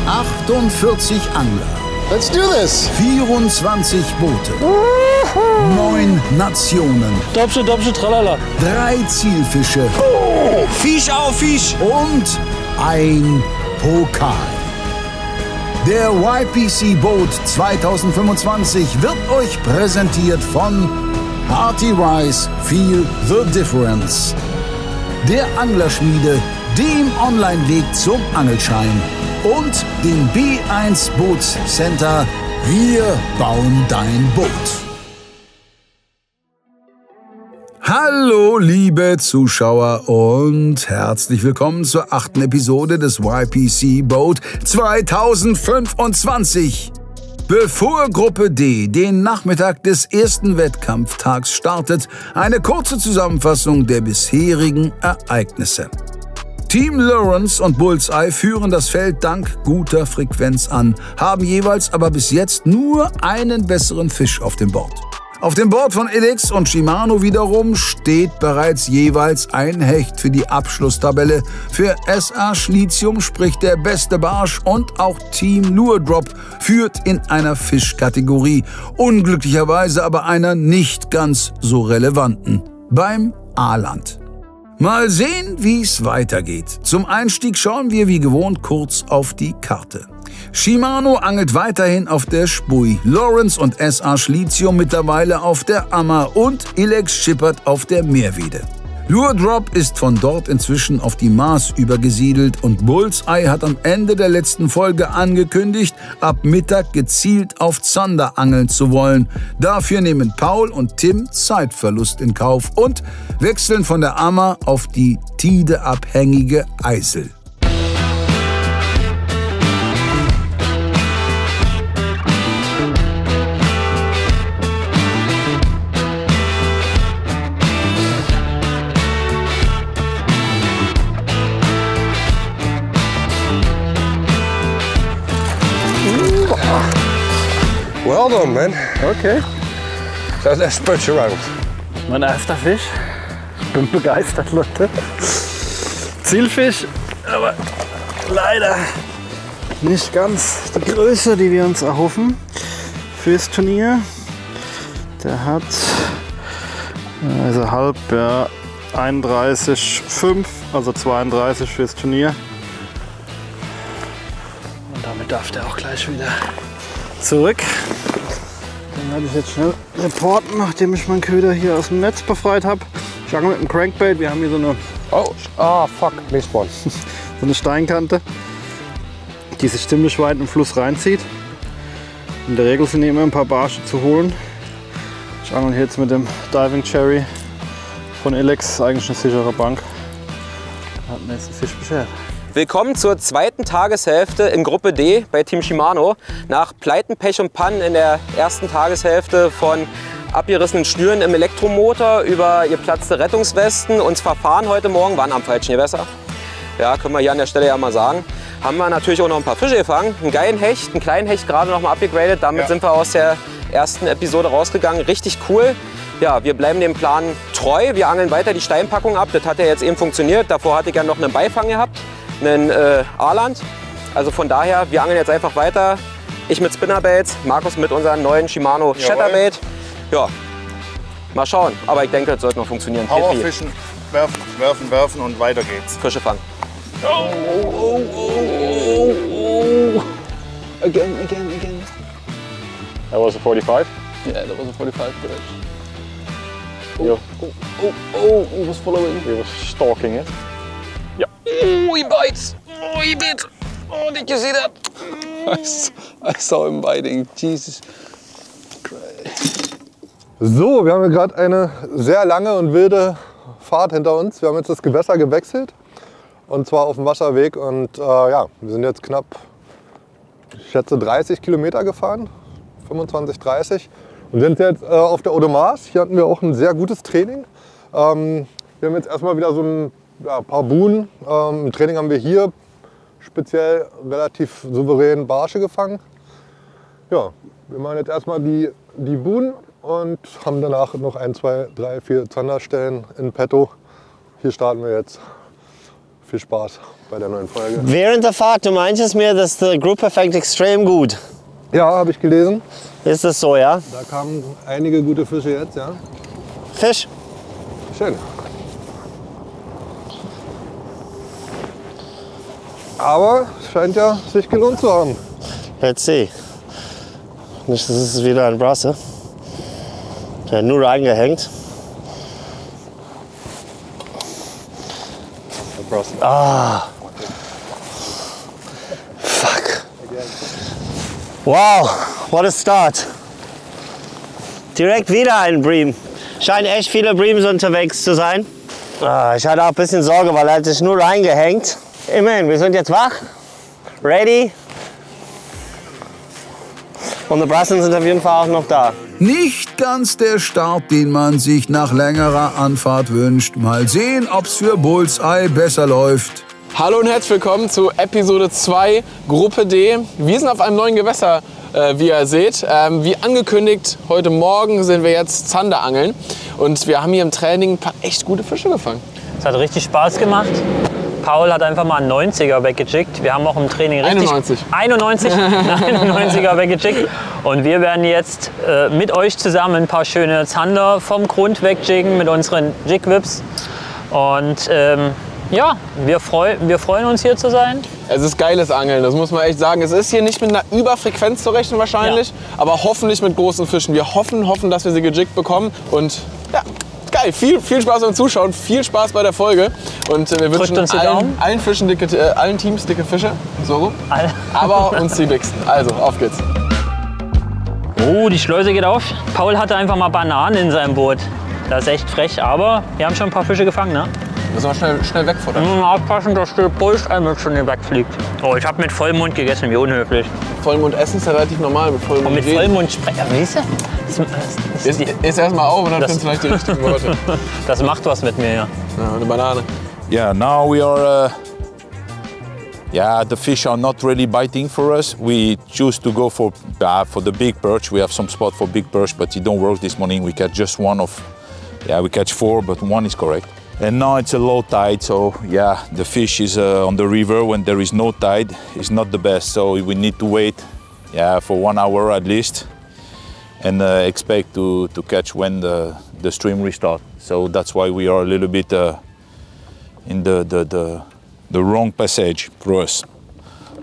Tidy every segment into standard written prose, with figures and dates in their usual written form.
48 Angler. Let's do this. 24 Boote. 9 Nationen. Dobsche, Dobsche, tralala. 3 Zielfische. Oh, Fisch auf Fisch. Und ein Pokal. Der YPC Boat 2025 wird euch präsentiert von Hearty Rice Feel the Difference. Der Anglerschmiede, dem Online-Weg zum Angelschein und dem B1 Bootscenter. Wir bauen dein Boot. Hallo liebe Zuschauer und herzlich willkommen zur 8. Episode des YPC Boat 2025. Bevor Gruppe D den Nachmittag des ersten Wettkampftags startet, eine kurze Zusammenfassung der bisherigen Ereignisse. Team Lawrence und Bullseye führen das Feld dank guter Frequenz an, haben jeweils aber bis jetzt nur einen besseren Fisch auf dem Board. Auf dem Board von Ilex und Shimano wiederum steht bereits jeweils ein Hecht für die Abschlusstabelle. Für SA Schlitium spricht der beste Barsch und auch Team Lure Drop führt in einer Fischkategorie, unglücklicherweise aber einer nicht ganz so relevanten, beim Aaland. Mal sehen, wie es weitergeht. Zum Einstieg schauen wir wie gewohnt kurz auf die Karte. Shimano angelt weiterhin auf der Spui, Lawrence und SA Schlitium mittlerweile auf der Ammer und Ilex schippert auf der Meerwede. Lure Drop ist von dort inzwischen auf die Maas übergesiedelt und Bullseye hat am Ende der letzten Folge angekündigt, ab Mittag gezielt auf Zander angeln zu wollen. Dafür nehmen Paul und Tim Zeitverlust in Kauf und wechseln von der Ammer auf die tideabhängige Eisel. Well done, man. Okay. So let's spread you around. Mein erster Fisch. Ich bin begeistert, Leute. Zielfisch, aber leider nicht ganz die Größe, die wir uns erhoffen fürs Turnier. Der hat also halb, ja, 31,5, also 32 fürs Turnier. Und damit darf der auch gleich wieder zurück. Den werde ich jetzt schnell reporten, nachdem ich meinen Köder hier aus dem Netz befreit habe. Ich angel mit dem Crankbait. Wir haben hier so eine, Fuck, missed one. so eine Steinkante, die sich ziemlich weit im Fluss reinzieht. In der Regel sind hier immer ein paar Barsche zu holen. Ich angel hier jetzt mit dem Diving Cherry von Ilex, eigentlich eine sichere Bank. Hat mir jetzt einen Fisch beschert. Willkommen zur zweiten Tageshälfte in Gruppe D bei Team Shimano. Nach Pleiten, Pech und Pannen in der ersten Tageshälfte von abgerissenen Schnüren im Elektromotor über geplatzte Rettungswesten und Verfahren heute Morgen waren am falschen Gewässer. Ja, können wir hier an der Stelle ja mal sagen. Haben wir natürlich auch noch ein paar Fische gefangen. Einen geilen Hecht, einen kleinen Hecht gerade noch mal abgegradet. Damit sind wir aus der ersten Episode rausgegangen. Richtig cool. Ja, wir bleiben dem Plan treu. Wir angeln weiter die Steinpackung ab. Das hat ja jetzt eben funktioniert. Davor hatte ich ja noch einen Beifang gehabt. Einen Aaland. Also von daher, wir angeln jetzt einfach weiter. Ich mit Spinnerbaits, Markus mit unserem neuen Shimano Chatterbait. Ja, mal schauen. Aber ich denke, das sollte noch funktionieren. Powerfischen, werfen, werfen, werfen und weiter geht's. Fische fangen. Again. That was a 45? Yeah, that was a 45 fish. Yeah. He was following. He was stalking it. Oh, he bites. Oh, he bit. Oh, did you see that? I saw him biting. Jesus Christ. So, wir haben hier gerade eine sehr lange und wilde Fahrt hinter uns. Wir haben jetzt das Gewässer gewechselt und zwar auf dem Wasserweg und ja, wir sind jetzt knapp, ich schätze 30 Kilometer gefahren, 25, 30 und sind jetzt auf der Odomars. Hier hatten wir auch ein sehr gutes Training. Wir haben jetzt erstmal wieder so ein paar Buhnen. Im Training haben wir hier speziell relativ souverän Barsche gefangen. Ja, wir machen jetzt erstmal die Buhnen und haben danach noch 1, 2, 3, 4 Zanderstellen in petto. Hier starten wir jetzt viel Spaß bei der neuen Folge. Während der Fahrt, du meintest mir, dass der Group Effect extrem gut. Ja, habe ich gelesen. Ist das so, ja? Da kamen einige gute Fische jetzt, ja. Fisch. Schön. Aber es scheint ja sich gelohnt zu haben. Let's see. Nicht, das ist wieder ein Brasse. Der hat nur reingehängt. Ah. Fuck. Wow, what a start. Direkt wieder ein Bream. Scheinen echt viele Breams unterwegs zu sein. Ah, ich hatte auch ein bisschen Sorge, weil er hat sich nur reingehängt. Immerhin, wir sind jetzt wach, ready. Und die Brassen sind auf jeden Fall auch noch da. Nicht ganz der Start, den man sich nach längerer Anfahrt wünscht. Mal sehen, ob's für Bullseye besser läuft. Hallo und herzlich willkommen zu Episode 2, Gruppe D. Wir sind auf einem neuen Gewässer, wie ihr seht. Wie angekündigt, heute Morgen sind wir jetzt Zanderangeln. Und wir haben hier im Training ein paar echt gute Fische gefangen. Es hat richtig Spaß gemacht. Paul hat einfach mal einen 90er weggechickt. Wir haben auch im Training richtig... 91 91er weggechickt. Und wir werden jetzt mit euch zusammen ein paar schöne Zander vom Grund wegjiggen mit unseren Jig-Whips. Und ja, wir freuen uns hier zu sein. Es ist geiles Angeln, das muss man echt sagen. Es ist hier nicht mit einer Überfrequenz zu rechnen wahrscheinlich, aber hoffentlich mit großen Fischen. Wir hoffen, dass wir sie gejiggt bekommen. Und ja, geil, viel Spaß beim Zuschauen, viel Spaß bei der Folge. Und wir wünschen allen Fischen allen Teams dicke Fische, so rum. Aber uns die dicksten. Also, auf geht's. Oh, die Schleuse geht auf. Paul hatte einfach mal Bananen in seinem Boot. Das ist echt frech, aber wir haben schon ein paar Fische gefangen, ne? Müssen wir schnell wegfuttern. Wir müssen aufpassen, dass der Pulseimer schon hier wegfliegt. Oh, ich habe mit Vollmund gegessen, wie unhöflich. Vollmund essen ist ja relativ normal. Mit Vollmund und mit Vollmund sprechen, weißt du? Ist erst mal auf und dann findest du vielleicht die richtigen Worte. Das macht was mit mir, ja. Ja, eine Banane. Yeah, now we are, the fish are not really biting for us. We choose to go for the big perch. We have some spot for big perch, but it don't work this morning. We catch just one of, we catch 4, but 1 is correct. And now it's a low tide, so yeah, the fish is on the river when there is no tide. It's not the best, so we need to wait, for 1 hour at least, and expect to catch when the stream restart. So that's why we are a little bit in the wrong passage for us.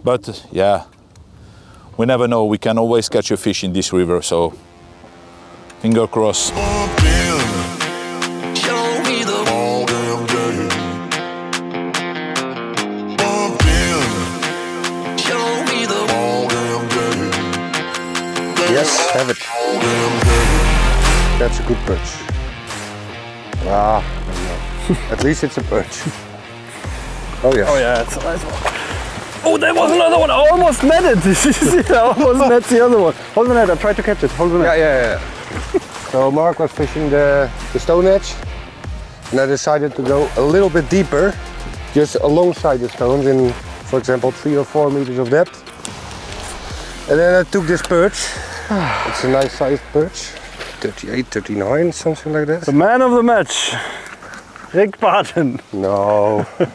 But yeah, we never know. We can always catch a fish in this river, so finger crossed. Yes, have it. That's a good perch. Ah, at least it's a perch. Oh yeah. Oh yeah, it's a nice one. Oh, there was another one. I almost met it. I almost met the other one. Hold the net. I tried to catch it. Hold the net. Yeah. So Mark was fishing the stone edge, and I decided to go a little bit deeper, just alongside the stones in, for example, 3 or 4 meters of depth. And then I took this perch. It's a nice sized perch, 38, 39, something like that. The man of the match, Rick Barton. No. It's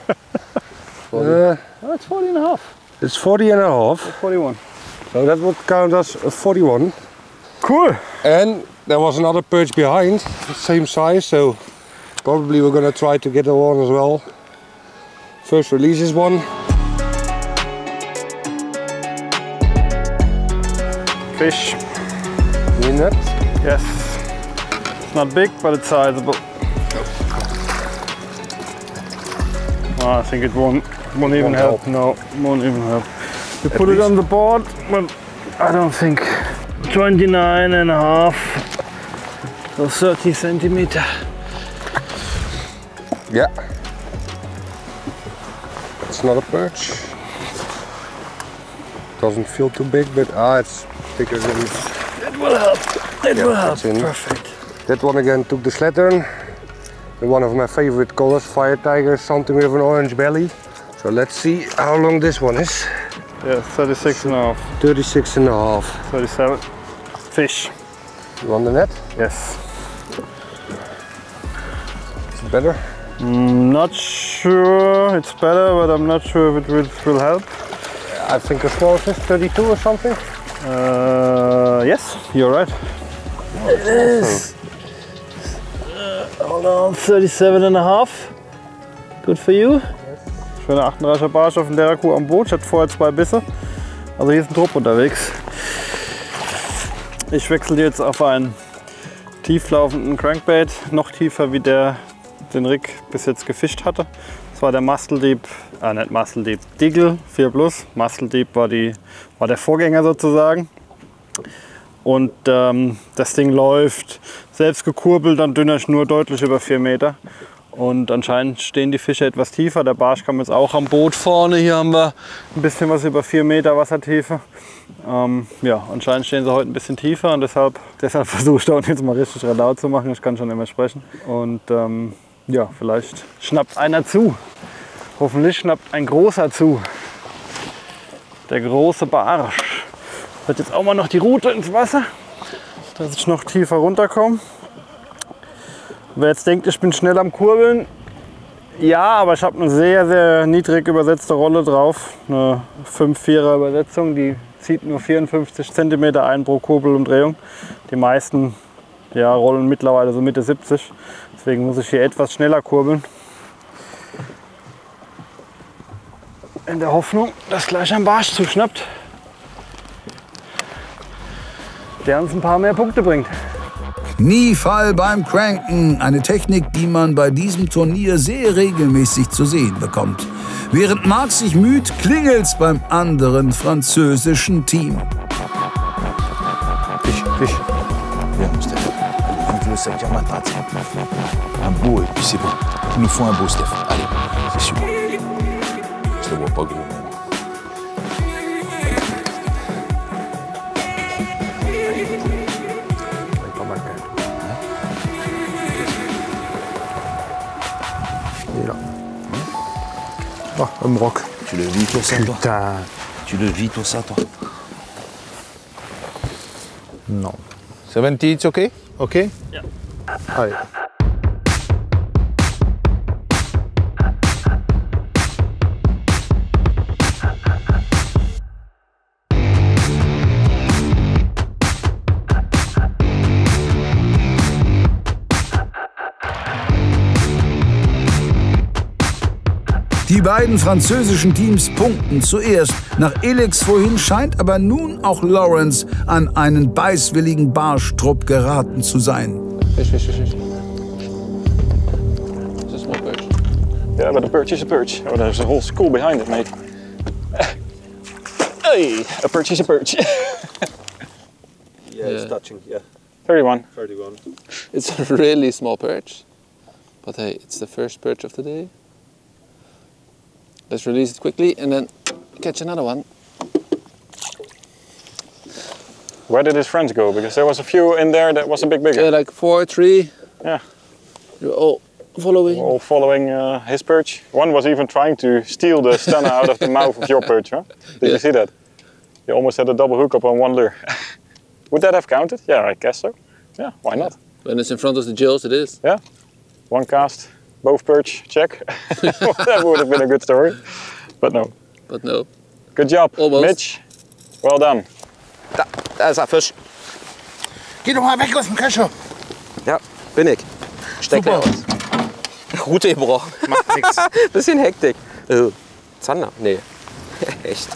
40 and a half. It's 40 and a half. 41. So that would count as a 41. Cool. And there was another perch behind, the same size, so probably we're gonna try to get the one as well. First release is one. Fish. In that? Yes. It's not big, but it's sizable. Oh, I think it won't even help. No, won't even help. You put it on the board, but I don't think. 29 and a half. So 30 centimeter. Yeah. It's not a perch. Doesn't feel too big, but it's bigger than... It will help. It will help. Perfect. That one again took the slattern. One of my favorite colors, fire tiger, something with an orange belly. So let's see how long this one is. Yeah, 36 and a half. 36 and a half. 37. Fish. You want the net? Yes. It's better. Not sure. It's better, but I'm not sure if it will help. I think the smallest is 32 or something. Yes, you're right. It is. Hold on, 37,5. Good for you. Schöne 38er Barsch auf der Kuh am Boot. Ich hatte vorher 2 Bisse. Also hier ist ein Trupp unterwegs. Ich wechsle jetzt auf einen tieflaufenden Crankbait. Noch tiefer wie der den Rick bis jetzt gefischt hatte. Das war der Muscle Deep, nicht Muscle Deep, Diggle 4 Plus. Muscle Deep war der Vorgänger sozusagen. Und das Ding läuft selbst gekurbelt an dünner Schnur deutlich über 4 Meter. Und anscheinend stehen die Fische etwas tiefer. Der Barsch kam jetzt auch am Boot vorne. Hier haben wir ein bisschen was über 4 Meter Wassertiefe. Ja, anscheinend stehen sie heute ein bisschen tiefer und deshalb versuche ich da unten jetzt mal richtig Radau zu machen. Ich kann schon immer sprechen. Und ja, vielleicht schnappt einer zu. Hoffentlich schnappt ein großer zu. Der große Barsch. Wird jetzt auch mal noch die Rute ins Wasser, dass ich noch tiefer runterkomme. Wer jetzt denkt, ich bin schnell am Kurbeln, ja, aber ich habe eine sehr, sehr niedrig übersetzte Rolle drauf. Eine 5-4er Übersetzung, die zieht nur 54 cm ein pro Kurbelumdrehung. Die meisten rollen mittlerweile so Mitte 70. Deswegen muss ich hier etwas schneller kurbeln. In der Hoffnung, dass gleich ein Barsch zuschnappt, der uns ein paar mehr Punkte bringt. Kniefall beim Cranken, eine Technik, die man bei diesem Turnier sehr regelmäßig zu sehen bekommt. Während Marc sich müht, klingelt's beim anderen französischen Team. Fisch, Fisch. Viens, Steph. On veut le sentir ma tête. Un beau et puis c'est bon. Il nous faut un beau, Steph. Allez, c'est sûr. Je le vois pas gros. Oh, un broc. Tu le vis tout ça, toi? Putain. Tu le vis tout ça, toi? No. 70, it's okay? Okay? Ja. Hi. Die beiden französischen Teams punkten zuerst. Nach Elix vorhin scheint aber nun auch Lawrence an einen beißwilligen Barschtrupp geraten zu sein. Fish, fish, fish, fish. It's a small perch. Yeah, but a perch is a perch. Oh, there's a whole school behind it, mate. Hey, a perch is a perch. Yeah, it's touching, yeah. 31. 31. It's a really small perch. But hey, it's the first perch of the day. Let's release it quickly and then catch another one. Where did his friends go? Because there was a few in there that was a bit bigger. Yeah, like 4, 3. Yeah. You're all following. All following his perch. One was even trying to steal the stunner out of the mouth of your perch, huh? Did you see that? You almost had a double hookup on one lure. Would that have counted? Yeah, I guess so. Yeah, why not? When it's in front of the gills, it is. Yeah. One cast, both perch, check. That would have been a good story. But no. But no. Good job, Almost. Mitch. Well done. Da ist er, Fisch. Geh doch mal weg aus dem Kescher. Ja, bin ich. Steck aus. Rute gebrochen. Macht nix. Bisschen Hektik. Zander? Nee. Echt.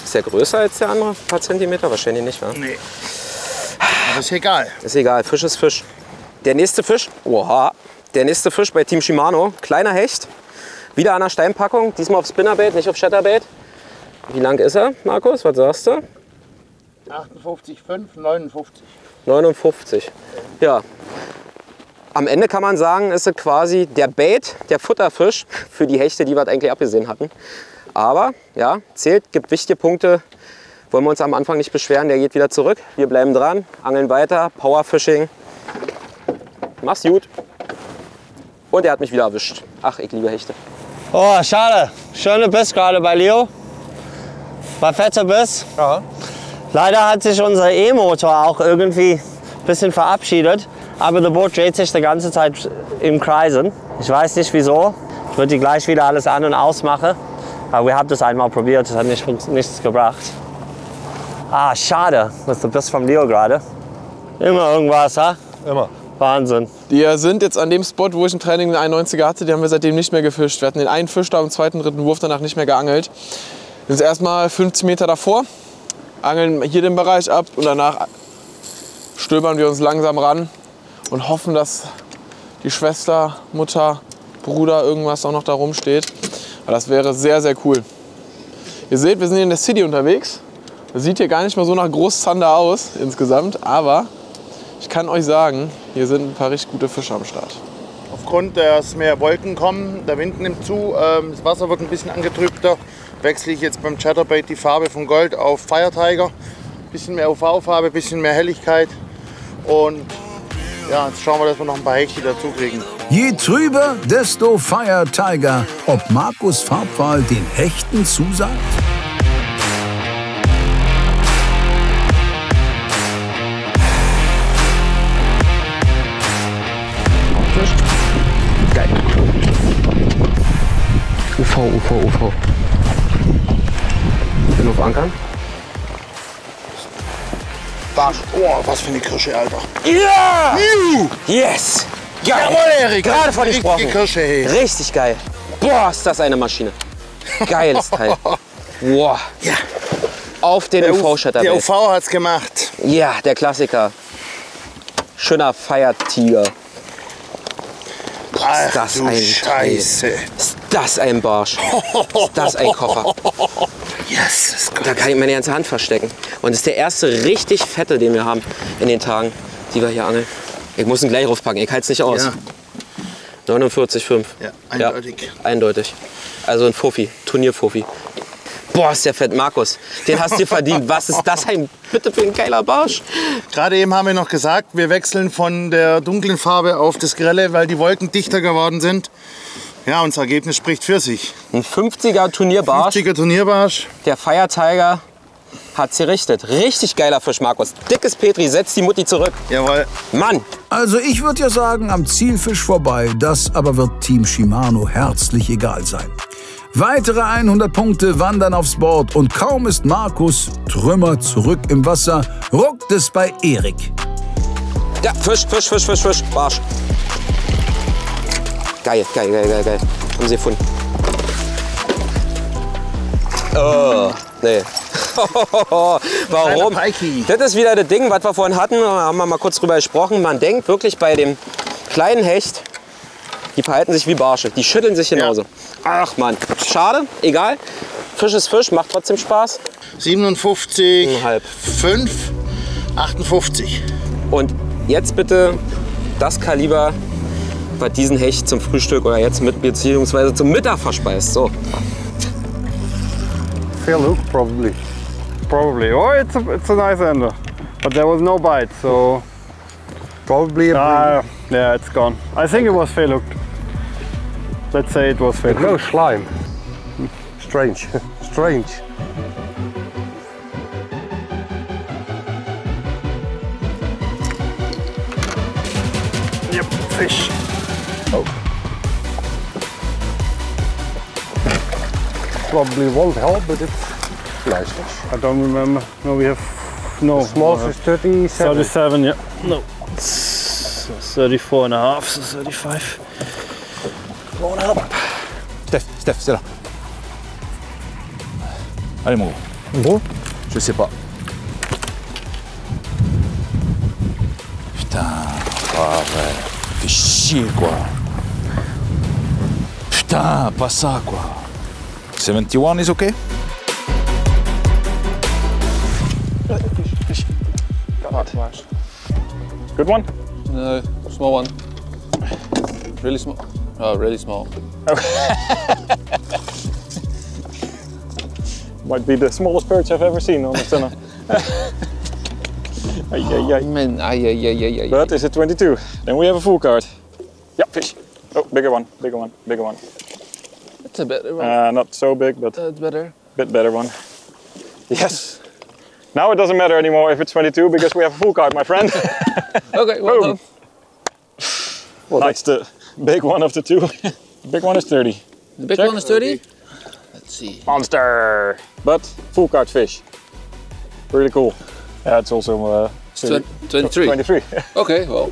Ist der größer als der andere? Ein paar Zentimeter? Wahrscheinlich nicht, wa? Nee. Aber ist egal. Ist egal, Fisch ist Fisch. Der nächste Fisch, oha, der nächste Fisch bei Team Shimano, kleiner Hecht. Wieder an der Steinpackung, diesmal auf Spinnerbait, nicht auf Chatterbait. Wie lang ist er, Markus? Was sagst du? 58,5, 59. 59. Ja. Am Ende kann man sagen, ist es quasi der Bait, der Futterfisch für die Hechte, die wir eigentlich abgesehen hatten. Aber ja, zählt, gibt wichtige Punkte. Wollen wir uns am Anfang nicht beschweren, der geht wieder zurück. Wir bleiben dran, angeln weiter, Powerfishing. Mach's gut. Und er hat mich wieder erwischt. Ach, ich liebe Hechte. Oh, schade. Schöne Biss gerade bei Leo. War fetter Biss. Ja. Leider hat sich unser E-Motor auch irgendwie ein bisschen verabschiedet. Aber das Boot dreht sich die ganze Zeit im Kreisen. Ich weiß nicht wieso. Ich würde die gleich wieder alles an- und ausmachen. Aber wir haben das einmal probiert, das hat nichts gebracht. Ah, schade. Was ist das vom Leo gerade? Immer irgendwas, ha? Immer. Wahnsinn. Die sind jetzt an dem Spot, wo ich im Training einen 91er hatte, die haben wir seitdem nicht mehr gefischt. Wir hatten den einen Fisch da am zweiten, dritten Wurf danach nicht mehr geangelt. Wir sind erstmal 50 Meter davor, angeln hier den Bereich ab und danach stöbern wir uns langsam ran und hoffen, dass die Schwester, Mutter, Bruder, irgendwas auch noch da rumsteht. Aber das wäre sehr, sehr cool. Ihr seht, wir sind hier in der City unterwegs. Das sieht hier gar nicht mal so nach Großzander aus insgesamt, aber ich kann euch sagen, hier sind ein paar richtig gute Fische am Start. Aufgrund, dass mehr Wolken kommen, der Wind nimmt zu, das Wasser wird ein bisschen angetrübter, wechsle ich jetzt beim Chatterbait die Farbe von Gold auf Fire Tiger. Bisschen mehr UV-Farbe, bisschen mehr Helligkeit und ja, jetzt schauen wir, dass wir noch ein paar Hechte dazu kriegen. Je trüber, desto Fire Tiger. Ob Markus' Farbwahl den Hechten zusagt? Geil. UV. Bin auf Ankern. Barsch. Oh, was für eine Kirsche, Alter. Ja! Yes! Geil! Jawohl, Erik! Gerade von dir gesprochen. Kirsche, hey. Richtig geil. Boah, ist das eine Maschine. Geiles Teil. Boah. Ja. Auf den UV-Shutter. Der UV hat's gemacht. Ja, der Klassiker. Schöner Fire-Tiger. Ach, ist das du ein Scheiße. Teil. Ist das ein Barsch? Ist das ein Koffer? Yes, Da kann ich meine ganze Hand verstecken. Und das ist der erste richtig fette, den wir haben in den Tagen, die wir hier angeln. Ich muss ihn gleich raufpacken, ich halte es nicht aus. Ja. 49,5. Ja, eindeutig. Ja, eindeutig. Also ein Fuffi, Turnierfuffi. Boah, ist der fett, Markus. Den hast du verdient. Was ist das bitte für ein geiler Barsch? Gerade eben haben wir noch gesagt, wir wechseln von der dunklen Farbe auf das Grelle, weil die Wolken dichter geworden sind. Ja, und das Ergebnis spricht für sich. Ein 50er Turnierbarsch. 50er Turnierbarsch. Der Fire Tiger hat's gerichtet. Richtig geiler Fisch, Markus. Dickes Petri, setz die Mutti zurück. Jawohl. Mann! Also ich würde ja sagen, am Zielfisch vorbei. Das aber wird Team Shimano herzlich egal sein. Weitere 100 Punkte wandern aufs Board und kaum ist Markus Trümmer zurück im Wasser, ruckt es bei Erik. Ja, Fisch, Barsch. Geil. Haben sie gefunden. Oh, nee. Warum? Das ist wieder das Ding, was wir vorhin hatten, da haben wir mal kurz drüber gesprochen. Man denkt wirklich bei dem kleinen Hecht, die verhalten sich wie Barsche, die schütteln sich genauso. Ja. Ach man, schade, egal. Fisch ist Fisch, macht trotzdem Spaß. 57,5, 58. Und jetzt bitte das Kaliber, was diesen Hecht zum Frühstück oder jetzt mit beziehungsweise zum Mittag verspeist. So. Fair look, probably. Oh, it's a nice ender, but there was no bite, so Probably a yeah, it's gone. I think it was fair look. Let's say it was fair. no slime. Strange. Strange. Yep, fish. Oh. Probably won't help, but it's nice fish. I don't remember. No, we have no. The smallest is 37. 37, yeah. No, it's 34 and a half, so 35. Going up. Steph, c'est là. Allez mon gros. Je sais pas. Putain, ouais. Fais chier quoi. Putain, pas ça quoi. 71 is okay? Fish. Good one? No, small one. Really small. Oh, really small. Might be the smallest perch I've ever seen on the tunnel. Man, But is it 22? Then we have a full card. Yeah, fish. Oh, bigger one. It's a better one. Not so big, but It's better. bit better one. Yes. Now it doesn't matter anymore if it's 22 because we have a full card, my friend. Okay, well Boom. done. Nice. Big one of the two. The big one is 30. The big Check. one is 30? Let's see. Monster! But full card fish. Really cool. Yeah, it's also 23. 23. Okay, well.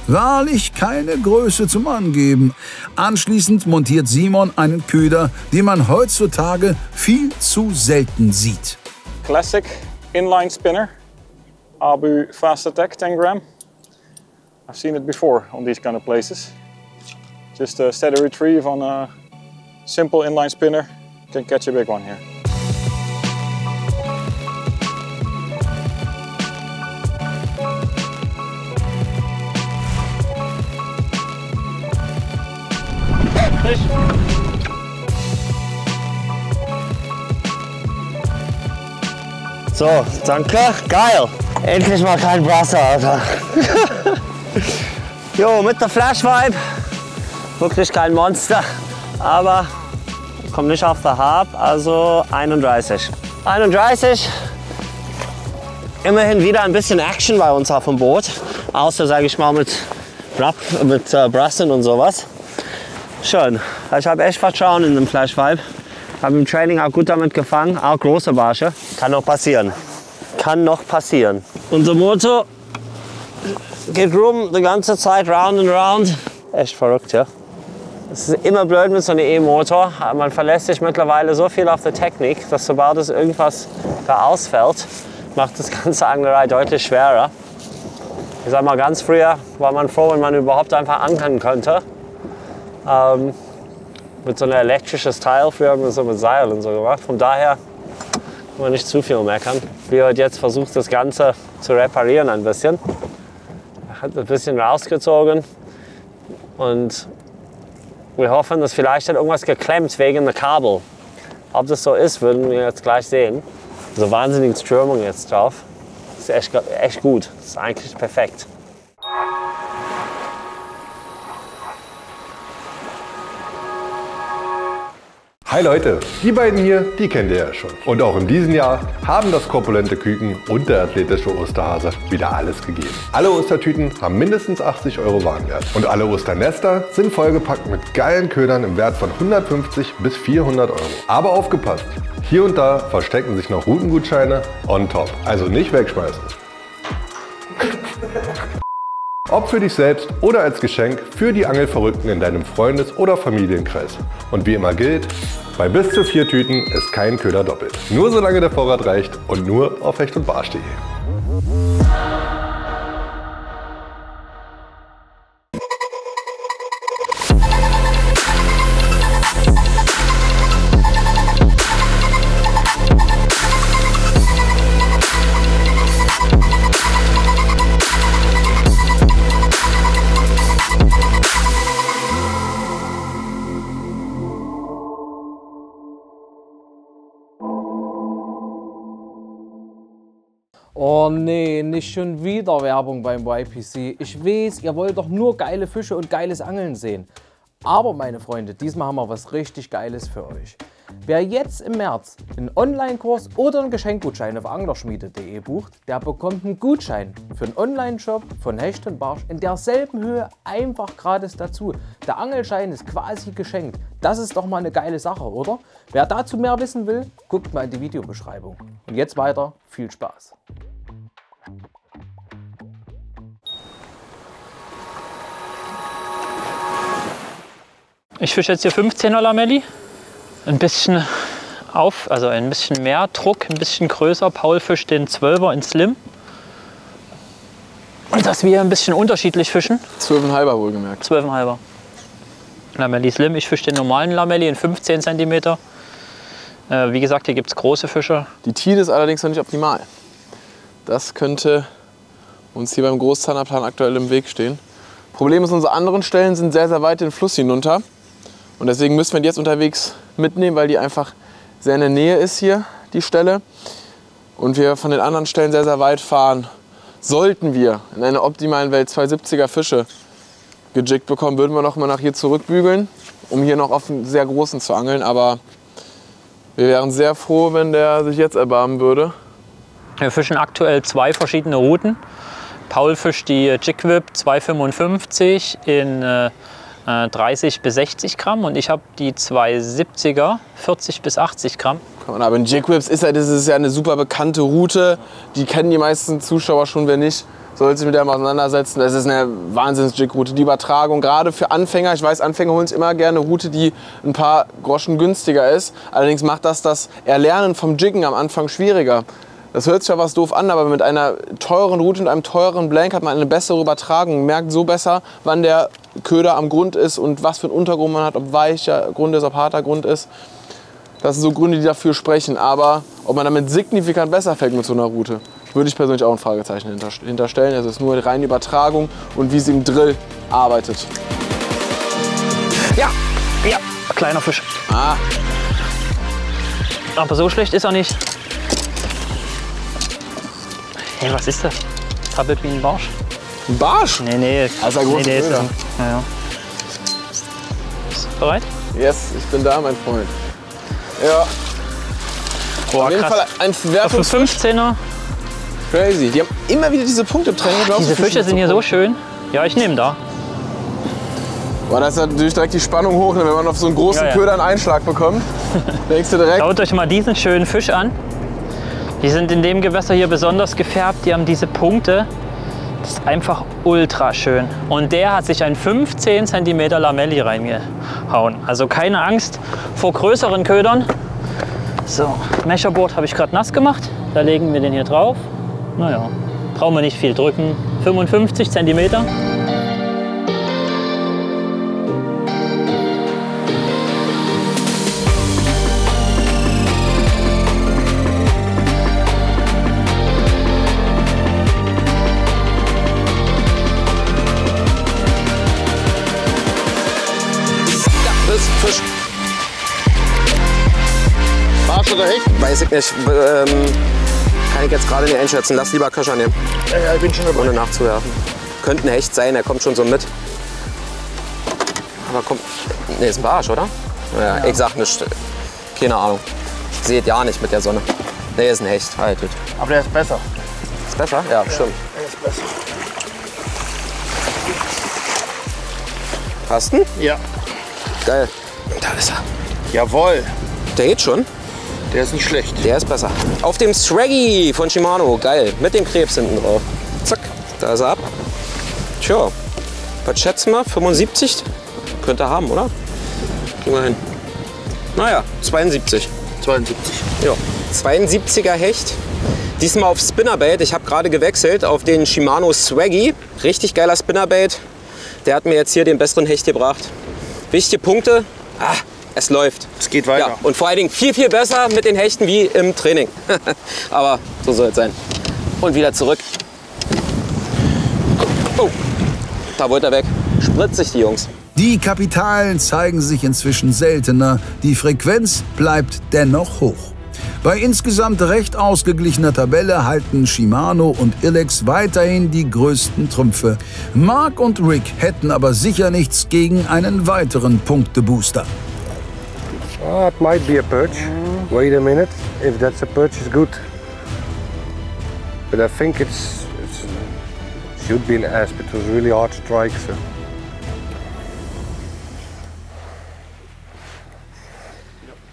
Wahrlich keine Größe zum Angeben. Anschließend montiert Simon einen Köder, den man heutzutage viel zu selten sieht. Classic inline spinner. Abu Fast Attack 10 gram. I've seen it before on these kind of places. Just a steady retrieve on a simple inline spinner. Can catch a big one here. So, danke. Geil. Endlich mal kein Wasser, Alter. Jo, mit der Flash Vibe. Wirklich kein Monster, aber kommt nicht auf der Harp, also 31. 31. Immerhin wieder ein bisschen Action bei uns auf dem Boot. Außer, sage ich mal, mit Brassen und sowas. Schön. Ich habe echt Vertrauen in den Flash Vibe. Habe im Training auch gut damit gefangen, auch große Barsche. Kann noch passieren. Kann noch passieren. Unser Motor geht rum die ganze Zeit, round and round. Echt verrückt, ja. Es ist immer blöd mit so einem E-Motor. Man verlässt sich mittlerweile so viel auf die Technik, dass sobald es irgendwas da ausfällt, macht das ganze Anglerei deutlich schwerer. Ich sag mal, ganz früher war man froh, wenn man überhaupt einfach ankern könnte. Mit so einem elektrisches Teil, früher haben wir so mit Seil und so gemacht. Von daher kann man nicht zu viel meckern. Wir heute jetzt versucht, das Ganze zu reparieren ein bisschen. Hat ein bisschen rausgezogen und wir hoffen, dass vielleicht hat irgendwas geklemmt wegen der Kabel. Ob das so ist, würden wir jetzt gleich sehen. So wahnsinnige Strömung jetzt drauf. Das ist echt gut. Das ist eigentlich perfekt. Hi Leute, die beiden hier, die kennt ihr ja schon. Und auch in diesem Jahr haben das korpulente Küken und der athletische Osterhase wieder alles gegeben. Alle Ostertüten haben mindestens 80 € Warenwert. Und alle Osternester sind vollgepackt mit geilen Ködern im Wert von 150 bis 400 €. Aber aufgepasst, hier und da verstecken sich noch Routengutscheine on top. Also nicht wegschmeißen. Ob für dich selbst oder als Geschenk für die Angelverrückten in deinem Freundes- oder Familienkreis. Und wie immer gilt, bei bis zu 4 Tüten ist kein Köder doppelt. Nur solange der Vorrat reicht und nur auf Hecht und Barsch.de. Oh nee, nicht schon wieder Werbung beim YPC. Ich weiß, ihr wollt doch nur geile Fische und geiles Angeln sehen. Aber meine Freunde, diesmal haben wir was richtig Geiles für euch. Wer jetzt im März einen Online-Kurs oder einen Geschenkgutschein auf anglerschmiede.de bucht, der bekommt einen Gutschein für einen Online-Shop von Hecht und Barsch in derselben Höhe einfach gratis dazu. Der Angelschein ist quasi geschenkt. Das ist doch mal eine geile Sache, oder? Wer dazu mehr wissen will, guckt mal in die Videobeschreibung. Und jetzt weiter, viel Spaß! Ich fische jetzt hier 15er Lamelli. Ein bisschen also ein bisschen mehr Druck, ein bisschen größer. Paul fischt den 12er in Slim. Und dass wir ein bisschen unterschiedlich fischen. 12,5er wohlgemerkt. 12,5er. Lamelli Slim. Ich fische den normalen Lamelli in 15 cm. Wie gesagt, hier gibt es große Fische. Die Tide ist allerdings noch nicht optimal. Das könnte uns hier beim Großzahnerplan aktuell im Weg stehen. Problem ist, unsere anderen Stellen sind sehr, sehr weit den Fluss hinunter. Und deswegen müssen wir die jetzt unterwegs mitnehmen, weil die einfach sehr in der Nähe ist hier, die Stelle. Und wir von den anderen Stellen sehr, sehr weit fahren. Sollten wir in einer optimalen Welt 270er Fische gejiggt bekommen, würden wir noch mal nach hier zurückbügeln, um hier noch auf einen sehr großen zu angeln. Aber wir wären sehr froh, wenn der sich jetzt erbarmen würde. Wir fischen aktuell 2 verschiedene Routen. Paul fischt die Jig-Whip 2,55 in 30 bis 60 Gramm und ich habe die 2,70er 40 bis 80 Gramm. Aber in Jig-Whips ist das ist ja eine super bekannte Route. Die kennen die meisten Zuschauer schon, wenn nicht, sollte sich mit der mal auseinandersetzen. Das ist eine Wahnsinns-Jig-Route. Die Übertragung, gerade für Anfänger, ich weiß, Anfänger holen sich immer gerne eine Route, die ein paar Groschen günstiger ist. Allerdings macht das Erlernen vom Jiggen am Anfang schwieriger. Das hört sich ja was doof an, aber mit einer teuren Route und einem teuren Blank hat man eine bessere Übertragung. Man merkt so besser, wann der Köder am Grund ist und was für einen Untergrund man hat, ob weicher Grund ist, ob harter Grund ist. Das sind so Gründe, die dafür sprechen. Aber ob man damit signifikant besser fällt mit so einer Route, würde ich persönlich auch ein Fragezeichen hinterstellen. Es ist nur die reine Übertragung und wie sie im Drill arbeitet. Ja, ja, kleiner Fisch. Ah. Aber so schlecht ist er nicht. Hey, was ist das? Tappelt wie ein Barsch. Ein Barsch? Nee. Also ein großer Köder. Ja. Bist du bereit? Yes, ich bin da, mein Freund. Ja. Boah, auf jeden krass. Fall ein Wertungsfisch. 15er. Crazy. Die haben immer wieder diese Punkte im Training. Diese Fische sind hier so schön. Ja, ich nehme da. Boah, da ist natürlich direkt die Spannung hoch, wenn man auf so einen großen Köder einen Einschlag bekommt. Denkst du direkt. Schaut euch mal diesen schönen Fisch an. Die sind in dem Gewässer hier besonders gefärbt. Die haben diese Punkte. Das ist einfach ultra schön. Und der hat sich ein 15 cm Lamelli reingehauen. Also keine Angst vor größeren Ködern. So, Mesherboard habe ich gerade nass gemacht. Da legen wir den hier drauf. Naja, brauchen wir nicht viel drücken. 55 cm. Fisch. Barsch oder Hecht? Weiß ich nicht. Kann ich jetzt gerade nicht einschätzen. Lass lieber Köcher nehmen. Ja, ich bin schon dabei. Ohne nachzuwerfen. Könnte ein Hecht sein, er kommt schon so mit. Aber kommt. Ne, ist ein Barsch, oder? Ja, ich sag nicht. Keine Ahnung. Seht ja nicht mit der Sonne. Ne, ist ein Hecht. Halt. Aber der ist besser. Ist besser? Ja, stimmt. Der ist besser. Hast du ihn? Ja. Geil. Da ist er. Jawohl. Der geht schon. Der ist nicht schlecht. Der ist besser. Auf dem Swaggy von Shimano. Geil. Mit dem Krebs hinten drauf. Zack. Da ist er ab. Tja. Was schätzen wir? 75? Könnte er haben, oder? Kriegen wir hin. Naja, 72. 72. Ja. 72er Hecht. Diesmal auf Spinnerbait. Ich habe gerade gewechselt auf den Shimano Swaggy. Richtig geiler Spinnerbait. Der hat mir jetzt hier den besseren Hecht gebracht. Wichtige Punkte. Es läuft. Es geht weiter. Ja, und vor allen Dingen viel, viel besser mit den Hechten wie im Training. Aber so soll es sein. Und wieder zurück. Oh, da wollte er weg. Spritzig, die Jungs. Die Kapitalen zeigen sich inzwischen seltener. Die Frequenz bleibt dennoch hoch. Bei insgesamt recht ausgeglichener Tabelle halten Shimano und Ilex weiterhin die größten Trümpfe. Mark und Rick hätten aber sicher nichts gegen einen weiteren Punktebooster. It might be a perch. Wait a minute. If that's a perch, it's good. But I think it should be an asp. It was really hard to strike. So.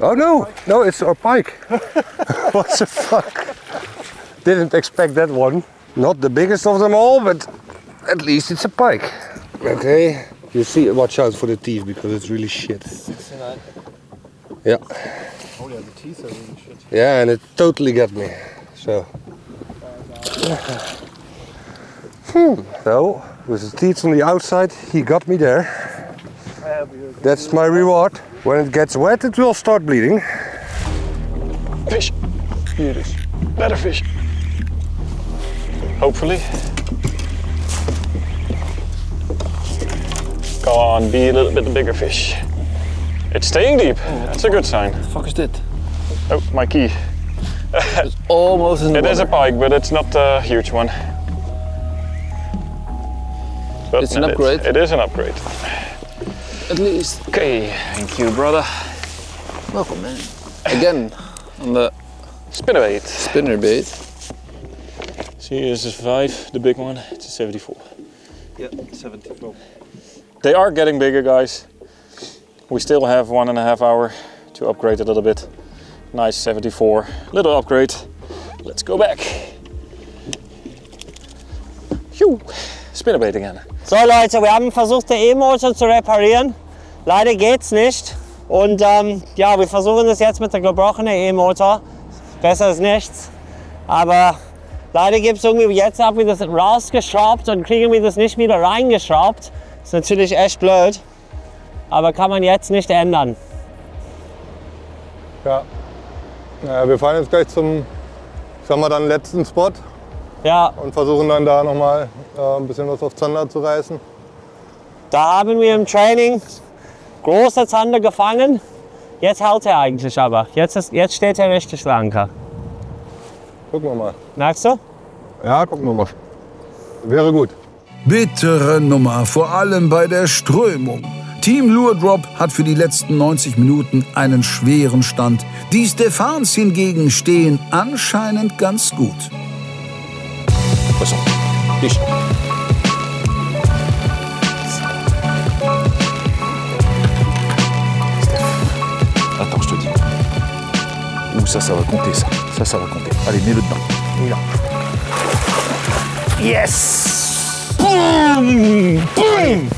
Oh no, no, it's our pike. What the fuck? Didn't expect that one. Not the biggest of them all, but at least it's a pike. Okay, you see, watch out for the teeth because it's really shit. 69. Yeah. Oh yeah, the teeth are really shit. Yeah, and it totally got me. So. So, with the teeth on the outside, he got me there. That's my reward. When it gets wet, it will start bleeding. Fish. Better fish. Hopefully. Go on, be a little bit bigger fish. It's staying deep. That's a good sign. What the fuck is that? Oh, my key. It's almost in the It is a pike, but it's not a huge one. But It's an upgrade. It is an upgrade. At least. Okay, thank you, brother. Welcome, man. Again, on the spinnerbait. Spinnerbait. See, this is 5, the big one. It's a 74. Yeah, 74. They are getting bigger, guys. We still have 1.5 hours to upgrade a little bit. Nice 74. Little upgrade. Let's go back. Phew. Spinnerbait again. So Leute, wir haben versucht, den E-Motor zu reparieren. Leider geht's nicht. Und ja, wir versuchen das jetzt mit dem gebrochenen E-Motor. Besser als nichts. Aber leider gibt es irgendwie jetzt ab wir das rausgeschraubt und kriegen wir das nicht wieder reingeschraubt. Ist natürlich echt blöd. Aber kann man jetzt nicht ändern. Ja. Naja, wir fahren jetzt gleich zum, ich sag mal, dann letzten Spot. Ja. Und versuchen dann da nochmal ein bisschen was auf Zander zu reißen. Da haben wir im Training große Zander gefangen. Jetzt haut er eigentlich aber. Jetzt steht er richtig schlanker. Gucken wir mal. Merkst du? Ja, gucken wir mal. Wäre gut. Bittere Nummer, vor allem bei der Strömung. Team Lure Drop hat für die letzten 90 Minuten einen schweren Stand. Die Stephans hingegen stehen anscheinend ganz gut. Pass auf. Dich. Attends, je te dis. Ça va compter, ça. Ça va compter. Allez, mets-le dedans. Ja. Yes! Boom! Boom!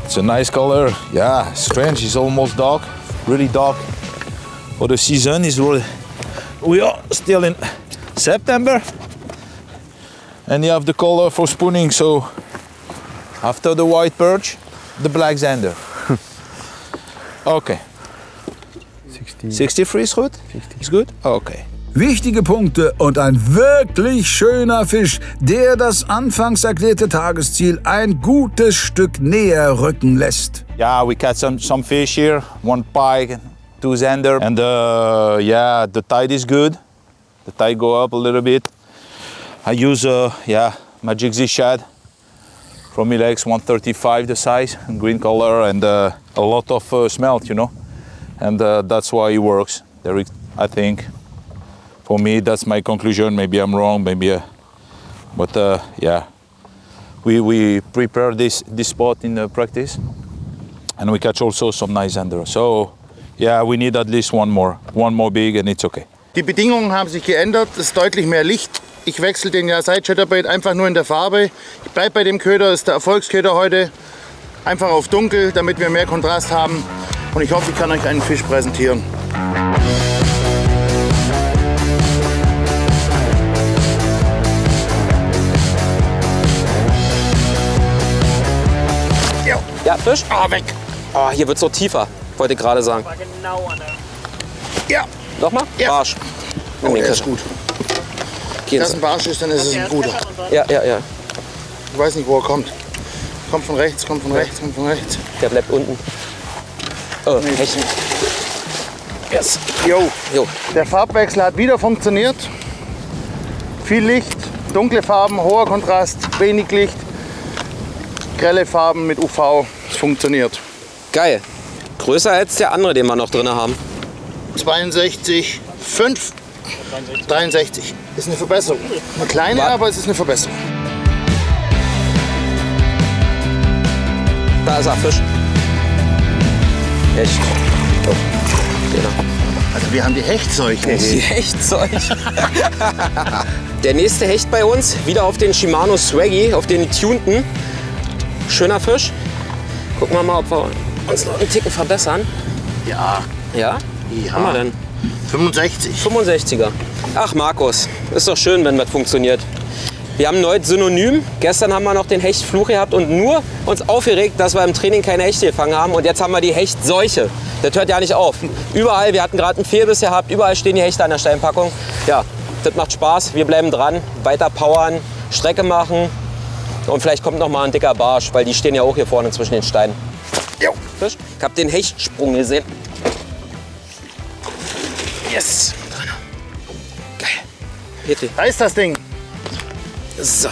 It's a nice color. Yeah, strange. It's almost dark. Really dark. For the season is really. We are still in September. And you have the color for spooning, so after the white perch, the black zander. Okay. 63 is good? 50 is good? Okay. Wichtige Punkte und ein wirklich schöner Fisch, der das anfangs erklärte Tagesziel ein gutes Stück näher rücken lässt. Yeah, we catch some fish here, 1 pike, 2 zander, and yeah, the tide is good. The tide go up a little bit. I use Magic Z shad from Milex, 135 the size, green color, and a lot of smelt, you know, and that's why it works. I think, for me, that's my conclusion. Maybe I'm wrong, maybe, but yeah, we prepare this spot in practice, and we catch also some nice zander. So yeah, we need at least one more big, and it's okay. Die Bedingungen haben sich geändert, es ist deutlich mehr Licht. Ich wechsle den ja seit Chatterbait einfach nur in der Farbe. Ich bleibe bei dem Köder, das ist der Erfolgsköder heute. Einfach auf dunkel, damit wir mehr Kontrast haben. Und ich hoffe, ich kann euch einen Fisch präsentieren. Ja, Fisch? Ah, weg! Oh, hier wird es noch tiefer, wollte ich gerade sagen. Ja. Nochmal? Ja. Barsch. Oh, der ist gut. Wenn das ein Barsch ist, dann ist es ein guter. Ja. Ich weiß nicht, wo er kommt. Kommt von rechts, kommt von rechts, kommt von rechts. Der bleibt unten. Oh, Hecht. Yes. Jo. Der Farbwechsel hat wieder funktioniert. Viel Licht, dunkle Farben, hoher Kontrast, wenig Licht. Grelle Farben mit UV. Es funktioniert. Geil. Größer als der andere, den wir noch drin haben. 62, 5. 63. Ist eine Verbesserung. Eine kleine, aber es ist eine Verbesserung. Da ist er, Fisch. Echt. Oh. Also wir haben die Hechtseuche. Die Hechtseuche. Der nächste Hecht bei uns, wieder auf den Shimano Swaggy, auf den tunten. Schöner Fisch. Gucken wir mal, ob wir uns noch einen Ticken verbessern. Ja. Ja? Was haben wir denn? 65. 65er. Ach Markus, ist doch schön, wenn das funktioniert. Wir haben ein neues Synonym. Gestern haben wir noch den Hechtfluch gehabt und nur uns aufgeregt, dass wir im Training keine Hechte gefangen haben. Und jetzt haben wir die Hechtseuche. Das hört ja nicht auf. Überall, wir hatten gerade einen Fehlbiss gehabt, überall stehen die Hechte an der Steinpackung. Ja, das macht Spaß, wir bleiben dran, weiter powern, Strecke machen. Und vielleicht kommt noch mal ein dicker Barsch, weil die stehen ja auch hier vorne zwischen den Steinen. Jo. Fisch. Ich habe den Hechtsprung gesehen. Yes. Geil. Petri. Da ist das Ding. So.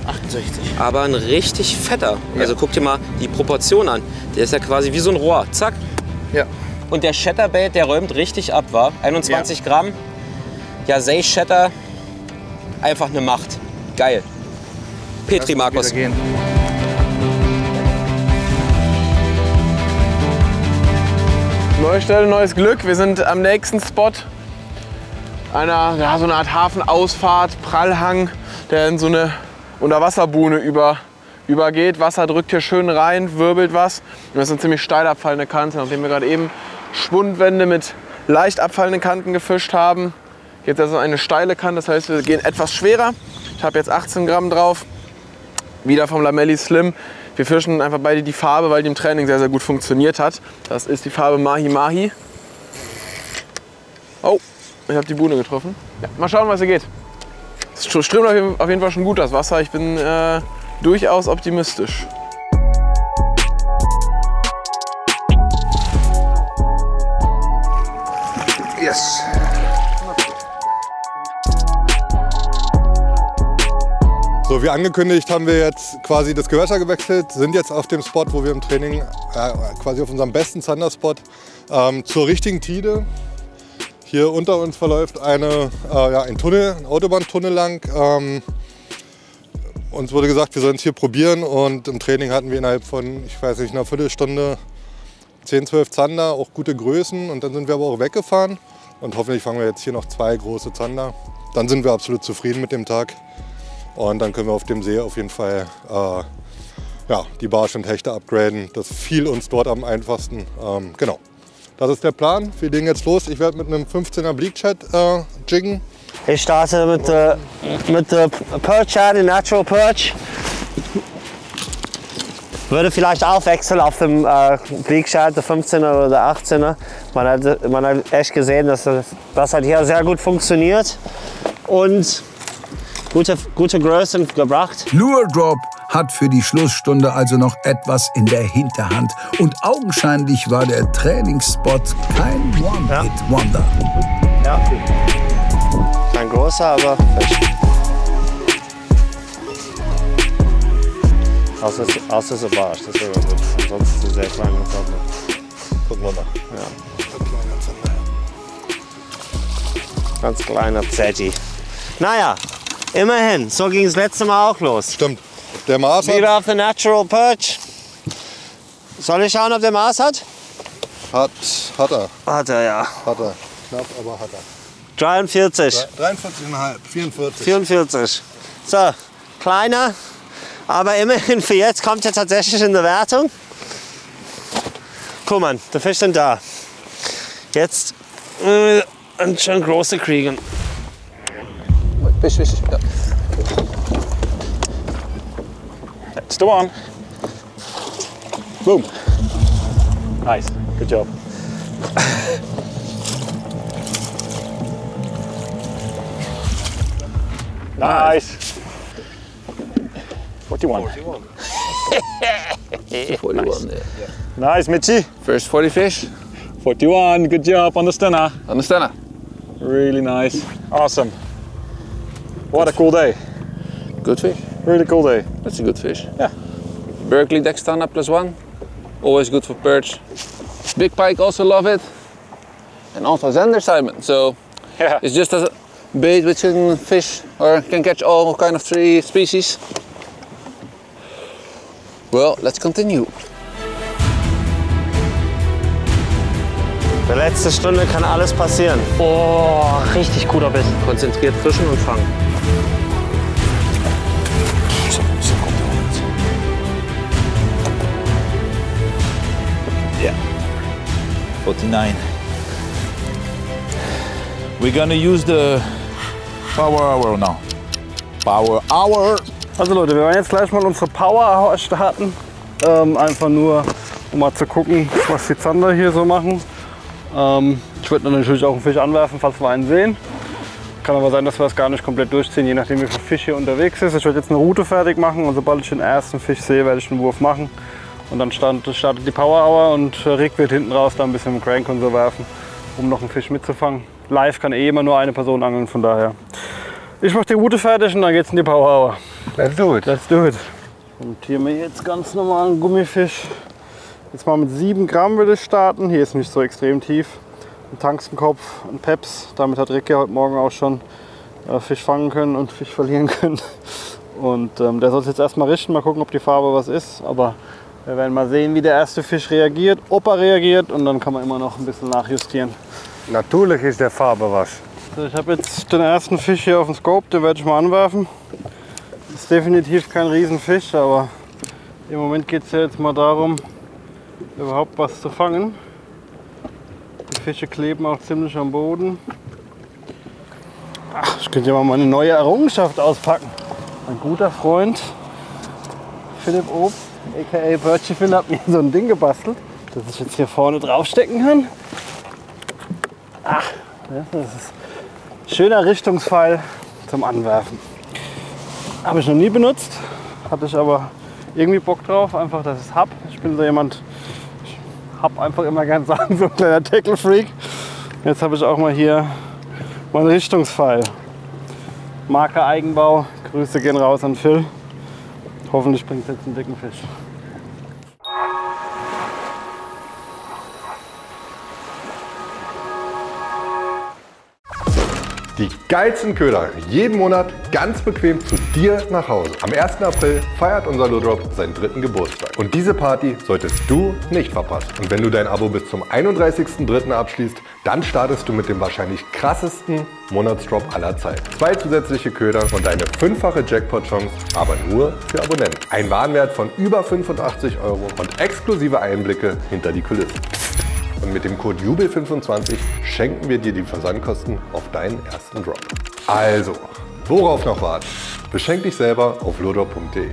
68. Aber ein richtig fetter. Ja. Also guck dir mal die Proportion an. Der ist ja quasi wie so ein Rohr. Zack. Ja. Und der Chatterbait, der räumt richtig ab, war 21 Gramm. Ja, Sei Shatter. Einfach eine Macht. Geil. Petri Markus. Neue Stelle, neues Glück. Wir sind am nächsten Spot. So eine Art Hafenausfahrt, Prallhang, der in so eine Unterwasserbuhne übergeht. Wasser drückt hier schön rein, wirbelt was. Und das ist eine ziemlich steil abfallende Kante, nachdem wir gerade eben Schwundwände mit leicht abfallenden Kanten gefischt haben. Jetzt also eine steile Kante, das heißt, wir gehen etwas schwerer. Ich habe jetzt 18 Gramm drauf, wieder vom Lamelli Slim. Wir fischen einfach beide die Farbe, weil die im Training sehr, sehr gut funktioniert hat. Das ist die Farbe Mahi Mahi. Oh, ich habe die Buhne getroffen. Ja, mal schauen, was hier geht. Es strömt auf jeden Fall schon gut das Wasser. Ich bin durchaus optimistisch. Yes. So, wie angekündigt haben wir jetzt quasi das Gewässer gewechselt, sind jetzt auf dem Spot, wo wir im Training, quasi auf unserem besten Zanderspot, zur richtigen Tide. Hier unter uns verläuft ein Tunnel, ein Autobahntunnel lang. Uns wurde gesagt, wir sollen es hier probieren und im Training hatten wir innerhalb von, ich weiß nicht, einer Viertelstunde 10, 12 Zander, auch gute Größen, und dann sind wir aber auch weggefahren und hoffentlich fangen wir jetzt hier noch 2 große Zander. Dann sind wir absolut zufrieden mit dem Tag. Und dann können wir auf dem See auf jeden Fall die Barsche und Hechte upgraden. Das fiel uns dort am einfachsten. Genau, das ist der Plan. Wir legen jetzt los. Ich werde mit einem 15er Bleak Chat jiggen. Ich starte mit der Perch Chat, den Natural Perch. Würde vielleicht auch wechseln auf dem Bleak Chat, der 15er oder der 18er. Man hat echt gesehen, dass das hat hier sehr gut funktioniert. Und gute Größen gebracht. Lure Drop hat für die Schlussstunde also noch etwas in der Hinterhand. Und augenscheinlich war der Trainingsspot kein One-Hit-Wonder. Ja. Kein großer, aber Fisch. Außer so Barsch, das wäre gut. Ansonsten sehr kleine Zander. Gucken wir mal. Ja. Ganz kleiner Zetti. Naja. Immerhin, so ging es letzte Mal auch los. Stimmt. Der Maß hat... Wieder auf der Natural Perch. Soll ich schauen, ob der Maß hat? Hat er. Hat er, ja. Hat er. Knapp, aber hat er. 43. 43,5. 44. 44. So, kleiner. Aber immerhin für jetzt kommt er tatsächlich in der Wertung. Guck mal, der Fisch sind da. Jetzt einen schön große kriegen. Fish. Yeah. That's the one. Boom. Nice. Good job. Nice. 41. 41. Nice, Mitchie. First 40 fish. 41. Good job on the stunner. On the stunner. Really nice. Awesome. What a cool day. Good fish. Really cool day. That's a good fish. Yeah. Berkeley Dextana +1. Always good for perch. Big pike also love it. And also Zander salmon. So yeah. It's just a bait which can fish or can catch all kind of 3 species. Well, let's continue. In der letzten Stunde kann alles passieren. Oh, richtig guter Biss. Konzentriert fischen und fangen. Yeah. 49. We're gonna use the power hour now. Power hour. Also Leute, wir werden jetzt gleich mal unsere Power Hour starten. Einfach nur, um mal zu gucken, was die Zander hier so machen. Ich würde natürlich auch einen Fisch anwerfen, falls wir einen sehen. Kann aber sein, dass wir das gar nicht komplett durchziehen, je nachdem wie viel Fisch hier unterwegs ist. Ich werde jetzt eine Route fertig machen und sobald ich den ersten Fisch sehe, werde ich einen Wurf machen. Und dann startet die Power Hour und Rick wird hinten raus da ein bisschen mit Crank und so werfen, um noch einen Fisch mitzufangen. Live kann immer nur eine Person angeln, von daher. Ich mache die Route fertig und dann geht's in die Power Hour. Let's do it. Let's do it. Und hier mir jetzt ganz normalen Gummifisch. Jetzt mal mit 7 Gramm will ich starten. Hier ist nicht so extrem tief. Ein Tangstenkopf, ein Peps. Damit hat Rick ja heute Morgen auch schon Fisch fangen können und Fisch verlieren können. Und der soll es jetzt erstmal richten, mal gucken, ob die Farbe was ist. Aber wir werden mal sehen, wie der erste Fisch reagiert, ob er reagiert, und dann kann man immer noch ein bisschen nachjustieren. Natürlich ist der Farbe was. So, ich habe jetzt den ersten Fisch hier auf dem Scope, den werde ich mal anwerfen. Das ist definitiv kein Riesenfisch, aber im Moment geht es ja jetzt mal darum, überhaupt was zu fangen. Die Fische kleben auch ziemlich am Boden. Ach, ich könnte ja mal meine neue Errungenschaft auspacken. Mein guter Freund Philipp Obst, aka Birchifin, hat mir so ein Ding gebastelt, das ich jetzt hier vorne draufstecken kann. Ach, das ist ein schöner Richtungspfeil zum Anwerfen. Habe ich noch nie benutzt, hatte ich aber irgendwie Bock drauf, einfach, dass ich es hab. Ich bin so jemand, ich hab einfach immer gern Sachen, so ein kleiner Tackle-Freak. Jetzt habe ich auch mal hier meinen Richtungspfeil. Marke Eigenbau, Grüße gehen raus an Phil. Hoffentlich bringt es jetzt einen dicken Fisch. Die geilsten Köder jeden Monat ganz bequem zu dir nach Hause. Am 1. April feiert unser Lodrop seinen 3. Geburtstag. Und diese Party solltest du nicht verpassen. Und wenn du dein Abo bis zum 31.03. abschließt, dann startest du mit dem wahrscheinlich krassesten Monatsdrop aller Zeiten. 2 zusätzliche Köder und eine 5-fache Jackpot-Chance, aber nur für Abonnenten. Ein Warenwert von über 85 € und exklusive Einblicke hinter die Kulissen. Und mit dem Code JUBEL25 schenken wir dir die Versandkosten auf deinen ersten Drop. Also, worauf noch warten? Beschenk dich selber auf lodrop.de.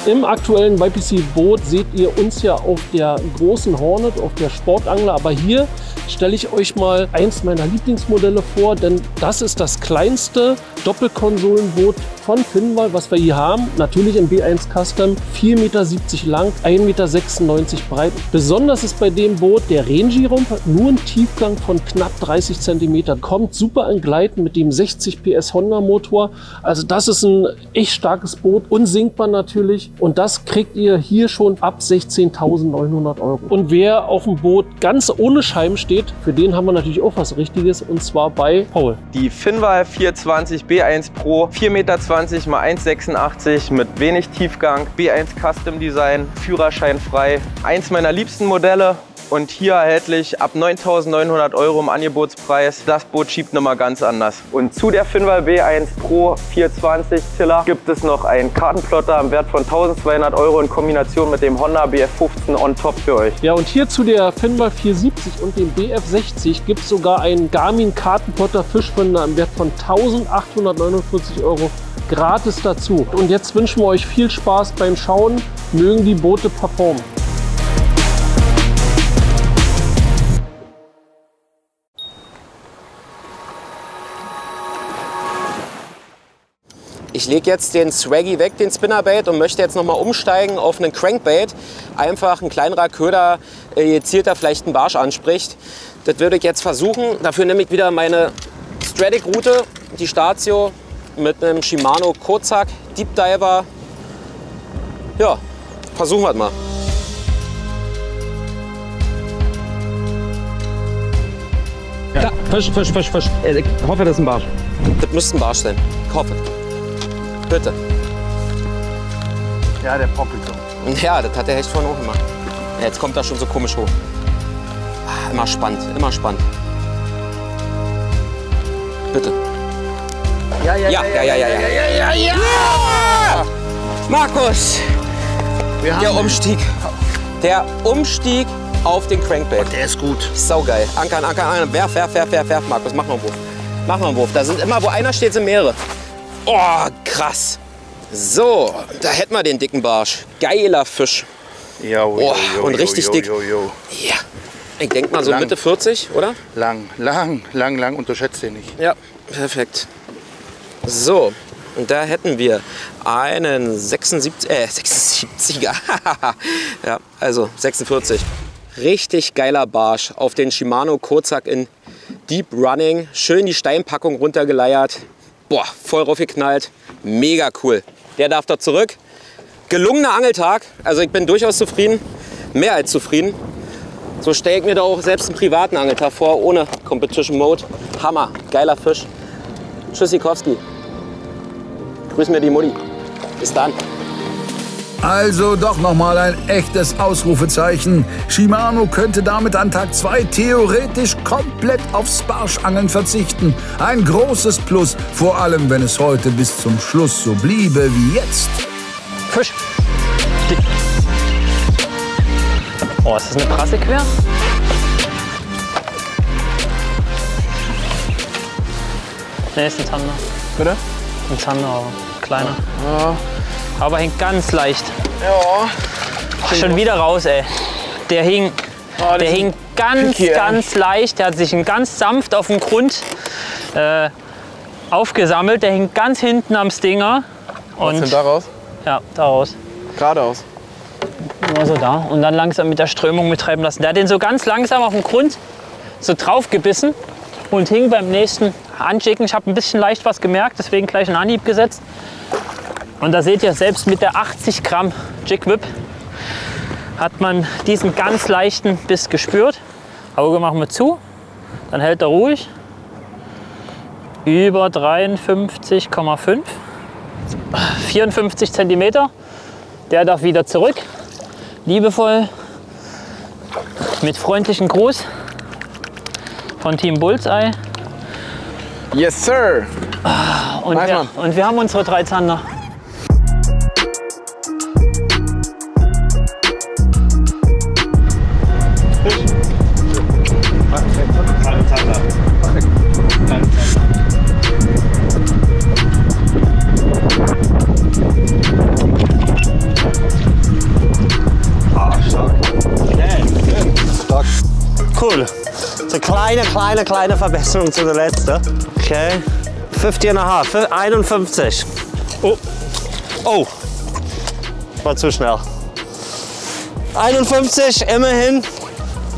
Im aktuellen YPC-Boot seht ihr uns ja auf der großen Hornet, auf der Sportangler. Aber hier stelle ich euch mal eins meiner Lieblingsmodelle vor, denn das ist das kleinste Doppelkonsolenboot von Finwal, was wir hier haben. Natürlich im B1 Custom, 4,70 Meter lang, 1,96 Meter breit. Besonders ist bei dem Boot der Renji-Rumpf, nur ein Tiefgang von knapp 30 cm. Kommt super an Gleiten mit dem 60 PS Honda Motor. Also das ist ein echt starkes Boot, unsinkbar natürlich. Und das kriegt ihr hier schon ab 16.900 €. Und wer auf dem Boot ganz ohne Scheiben steht, für den haben wir natürlich auch was Richtiges, und zwar bei Paul. Die Finwal 420 B1 Pro, 4,20 Meter x 1,86 mit wenig Tiefgang, B1 Custom Design, Führerschein frei. Eins meiner liebsten Modelle. Und hier erhältlich ab 9.900 € im Angebotspreis. Das Boot schiebt nochmal ganz anders. Und zu der Finwal B1 Pro 420 Tiller gibt es noch einen Kartenplotter im Wert von 1.200 € in Kombination mit dem Honda BF15 on top für euch. Ja, und hier zu der Finwal 470 und dem BF60 gibt es sogar einen Garmin Kartenplotter Fischfinder im Wert von 1.849 € gratis dazu. Und jetzt wünschen wir euch viel Spaß beim Schauen. Mögen die Boote performen. Ich lege jetzt den Swaggy weg, den Spinnerbait, und möchte jetzt nochmal umsteigen auf einen Crankbait. Einfach ein kleinerer Köder, gezielter vielleicht einen Barsch anspricht. Das würde ich jetzt versuchen. Dafür nehme ich wieder meine Stradic-Route, die Statio, mit einem Shimano Kozak Deep Diver. Ja, versuchen wir es mal. Ja, Fisch. Ich hoffe, das ist ein Barsch. Das müsste ein Barsch sein. Ich hoffe. Bitte. Ja, der poppelt so. Ja, das hat der Hecht vorhin auch gemacht. Ja, jetzt kommt er schon so komisch hoch. Immer spannend, immer spannend. Bitte. Ja. Markus! Der Umstieg. Der Umstieg auf den Crankbait. Der ist gut. Saugeil. Ankern. Werf. Markus, mach mal einen Wurf. Da sind immer, wo einer steht, sind mehrere. Oh, krass. So, da hätten wir den dicken Barsch. Geiler Fisch. Ja, und richtig dick. Ja. Ich denke mal so lang. Mitte 40, oder? Lang. Unterschätzt den nicht. Ja, perfekt. So, und da hätten wir einen 76er. Ja, also 46. Richtig geiler Barsch auf den Shimano Kozak in Deep Running. Schön die Steinpackung runtergeleiert. Boah, voll raufgeknallt. Mega cool. Der darf da zurück. Gelungener Angeltag. Also ich bin durchaus zufrieden. Mehr als zufrieden. So stelle ich mir da auch selbst einen privaten Angeltag vor, ohne Competition Mode. Hammer, geiler Fisch. Tschüssikowski. Grüß mir die Mutti. Bis dann. Also doch nochmal ein echtes Ausrufezeichen. Shimano könnte damit an Tag 2 theoretisch komplett aufs Barschangeln verzichten. Ein großes Plus, vor allem wenn es heute bis zum Schluss so bliebe wie jetzt. Fisch. Oh, ist das eine Prasse quer? Ne, ist ein Zander. Bitte? Ein Zander, aber kleiner. Ja. Aber hängt ganz leicht. Ja. Ach, schon wieder raus, ey. Der hing ganz leicht. Der hat sich ganz sanft auf dem Grund aufgesammelt. Der hing ganz hinten am Stinger. Was denn da raus? Ja, da raus. Geradeaus? Nur so da. Und dann langsam mit der Strömung mittreiben lassen. Der hat den so ganz langsam auf dem Grund so drauf gebissen und hing beim nächsten Anschicken. Ich habe ein bisschen leicht was gemerkt, deswegen gleich einen Anhieb gesetzt. Und da seht ihr, selbst mit der 80 Gramm Jig Whip hat man diesen ganz leichten Biss gespürt. Auge machen wir zu, dann hält er ruhig. Über 53,5, 54 Zentimeter. Der darf wieder zurück. Liebevoll, mit freundlichem Gruß von Team Bullseye. Yes, sir! Und wir haben unsere 3 Zander. Cool. So eine kleine Verbesserung zu der letzten. Okay. 50,5, 51. Oh. Oh. War zu schnell. 51, immerhin.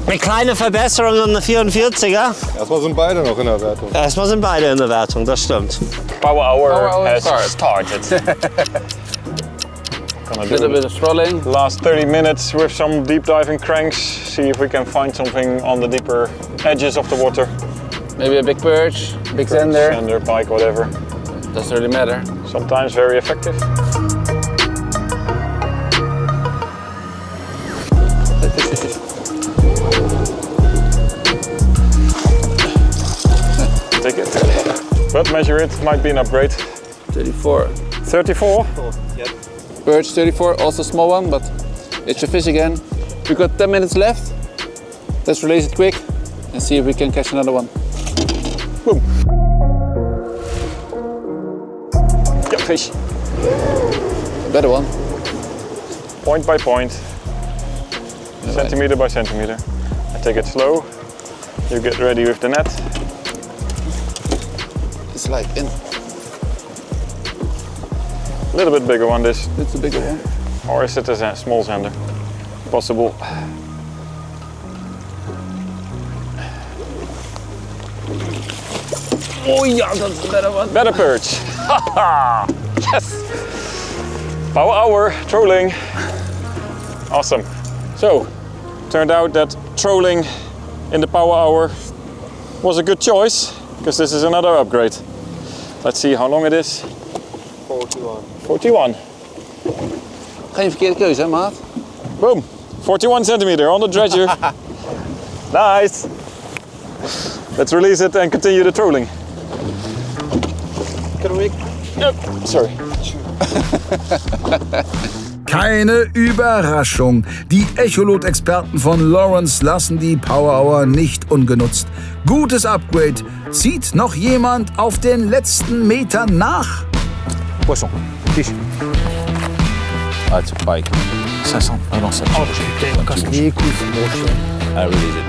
Eine kleine Verbesserung an der 44er. Erstmal sind beide noch in der Wertung. Erstmal sind beide in der Wertung, das stimmt. Power hour has started. Gonna Little bit of trolling. Last 30 minutes with some deep diving cranks. See if we can find something on the deeper edges of the water. Maybe a big perch, big zander. Zander, pike, whatever. Doesn't really matter. Sometimes very effective. Take it. But measure it, might be an upgrade. 34. 34? Yep. Perch 34, also small one, but it's your fish again. We've got 10 minutes left. Let's release it quick and see if we can catch another one. Boom. Yeah, fish. Better one. Point by point. Centimeter by centimeter. I take it slow. You get ready with the net. It's like in. A little bit bigger one, this. It's a bigger one. Or is it a small zander? Possible. Oh yeah, that's a better one. Better perch. Yes! Power hour, trolling. Awesome. So, turned out that trolling in the power hour was a good choice, because this is another upgrade. Let's see how long it is. 41. 41. Geen verkeerde keuze, hè, maat? Boom. 41 centimeter on the dredger. Nice. Let's release it and continue the trolling. Yep. Sorry. Keine Überraschung. Die Echolot-Experten von Lawrence lassen die Power Hour nicht ungenutzt. Gutes Upgrade. Zieht noch jemand auf den letzten Metern nach? Poisson. Fish. Ah, it's a pike. 500. Ah non, ça change. I release it.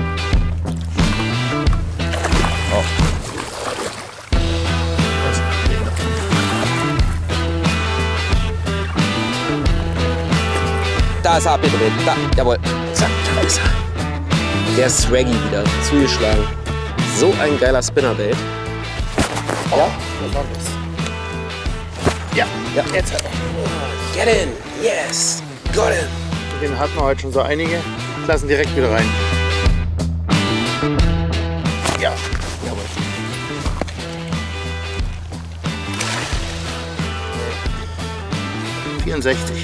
Oh. Da ist er, bitte, bitte. Da, jawohl. Zack, da ist er. Der Swaggy wieder zugeschlagen. So ein geiler Spinnerbait. Ja, was war das? Ja, ja, jetzt hat er. Get in, yes, got in. Den hatten wir heute schon so einige. Lassen direkt wieder rein. 64.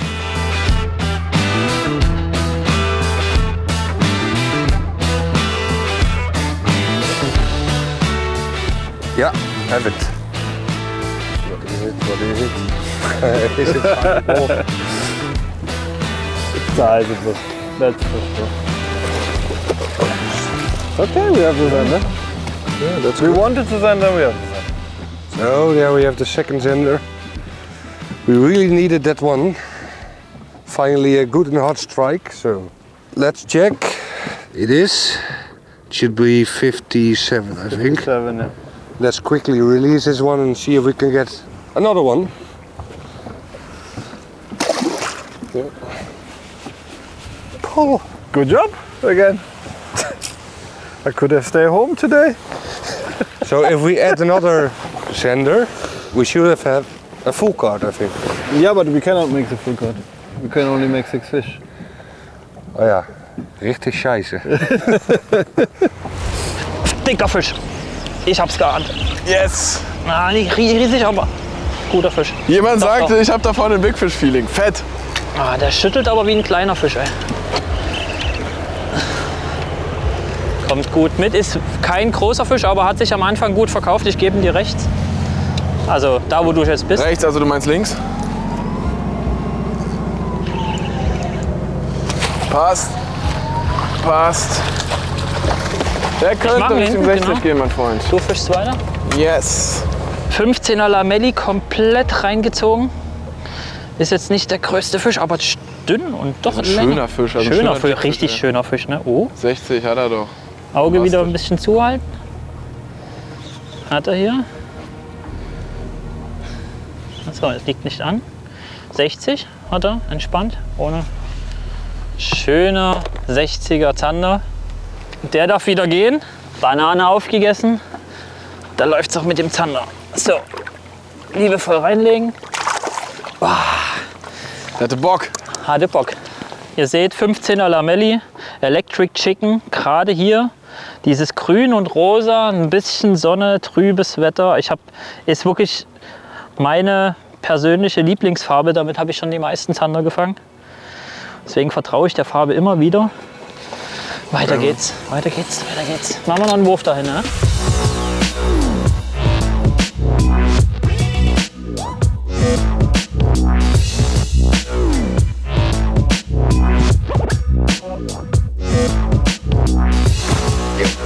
Yeah, have it. What is it? What is it? Is it fireball? It's sizable, that's for sure. Okay, we have the Zander. Yeah, that's we good. wanted the Zander, we have the Zander. So there we have the second Zander. We really needed that one. Finally a good and hot strike, so let's check. It should be 57, I think. 57, yeah. Let's quickly release this one and see if we can get another one. Yeah. Oh, good job again. I could have stayed home today. So if we add another Zander, we should have had a full card, I think. Yeah, but we cannot make the full card. We can only make 6 fish. Oh ja, richtig scheiße. Dicker Fisch. Ich hab's geahnt. Yes! Na, nicht riesig, aber guter Fisch. Jemand Doch, sagte, doch. ich habe da vorne ein Big Fish Feeling. Fett! Ah, der schüttelt aber wie ein kleiner Fisch, ey. Kommt gut mit, ist kein großer Fisch, aber hat sich am Anfang gut verkauft. Ich gebe ihn dir rechts. Also da, wo du jetzt bist. Rechts, also du meinst links? Passt. Passt. Der könnte Richtung 60 gehen, mein Freund. Du fischst weiter? Yes. 15er Lamelli, komplett reingezogen. Ist jetzt nicht der größte Fisch, aber dünn und doch ein schöner Fisch. Also schöner Fisch, richtig schöner Fisch, ne? Oh. 60 hat er doch. Auge wieder ein bisschen zuhalten. Hat er hier. Achso, es liegt nicht an. 60 hat er, entspannt, ohne. Schöner 60er Zander. Der darf wieder gehen. Banane aufgegessen. Da läuft es auch mit dem Zander. So, liebevoll reinlegen. Der hatte Bock. Hatte Bock. Ihr seht 15er Lamelli, Electric Chicken, gerade hier. Dieses Grün und Rosa, ein bisschen Sonne, trübes Wetter. Ist wirklich meine persönliche Lieblingsfarbe. Damit habe ich schon die meisten Zander gefangen. Deswegen vertraue ich der Farbe immer wieder. Weiter geht's, weiter geht's, weiter geht's. Machen wir noch einen Wurf dahin, ne?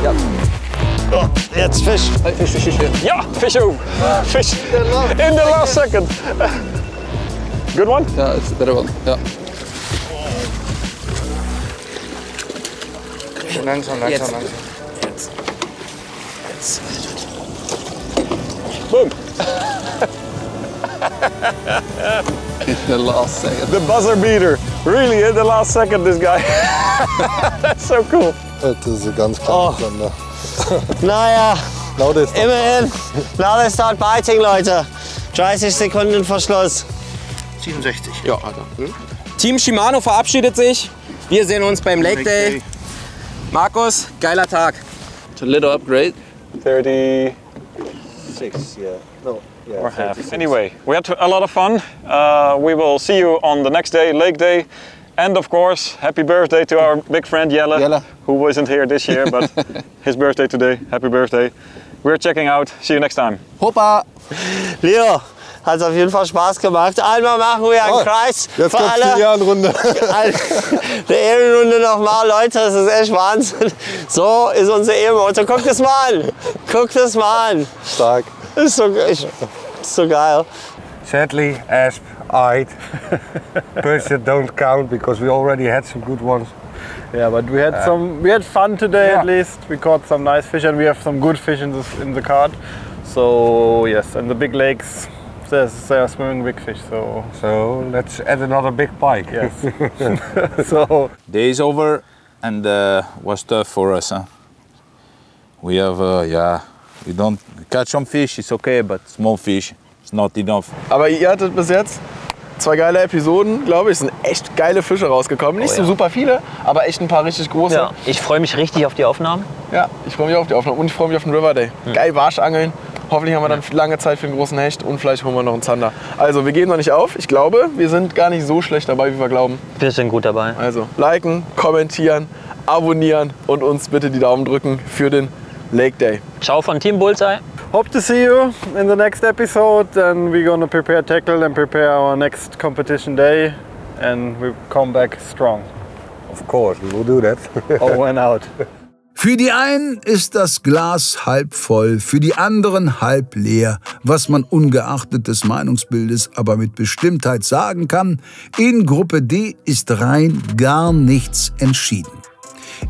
Ja. Oh, jetzt Fisch. Fisch. Ja, fish oom. Fish in the last second. Good one? Yeah, it's a better one. Yeah. Langsam. Jetzt. Boom. In the last second. The buzzer beater. Really, in the last second, this guy. That's so cool. Das ist ein ganz kleiner Zander. Naja, Now they start immerhin. Now they start biting, Leute. 30 Sekunden Verschluss. 67. Ja, Alter. Team Shimano verabschiedet sich. Wir sehen uns beim Lake Day. Markus, geiler Tag. It's a little upgrade. 36, yeah. No, yeah. or half. Anyway, we had a lot of fun. We will see you on the next day, Lake Day. And of course, happy birthday to our big friend Jelle, who wasn't here this year, but his birthday today. Happy birthday. We're checking out. See you next time. Hoppa! Leo, hat auf jeden Fall Spaß gemacht. Einmal machen wir einen Kreis Jetzt für kommt alle. die Ehrenrunde. Eine Ehrenrunde nochmal, Leute, das ist echt Wahnsinn. So ist unser Ehrenmotto. Guckt es mal an. Guckt es mal an. Stark. Ist so geil. Sadly, asp, eyed. Birds that don't count because we already had some good ones. Yeah, but we had fun today at least. We caught some nice fish and we have some good fish in the cart. So yes, and the big lakes, they are swimming big fish. So let's add another big pike. Yes. So Day is over and was tough for us. Huh? We have, we don't catch some fish. It's okay, but small fish, it's not enough. Aber ihr hattet bis jetzt 2 geile Episoden, glaube ich. Es sind echt geile Fische rausgekommen. Nicht so super viele, aber echt ein paar richtig große. Ja, ich freue mich richtig auf die Aufnahmen. Ja, ich freue mich auf die Aufnahmen und ich freue mich auf den River Day. Geil Barschangeln Hoffentlich haben wir dann lange Zeit für einen großen Hecht und vielleicht holen wir noch einen Zander. Also wir geben noch nicht auf. Ich glaube, wir sind gar nicht so schlecht dabei, wie wir glauben. Wir sind gut dabei. Also liken, kommentieren, abonnieren und uns bitte die Daumen drücken für den Lake Day. Ciao von Team Bullseye. Hope to see you in the next episode, and we're gonna prepare tackle and prepare our next competition day, and we come back strong. Of course, we will do that. Over and out. Für die einen ist das Glas halb voll, für die anderen halb leer. Was man ungeachtet des Meinungsbildes aber mit Bestimmtheit sagen kann, in Gruppe D ist rein gar nichts entschieden.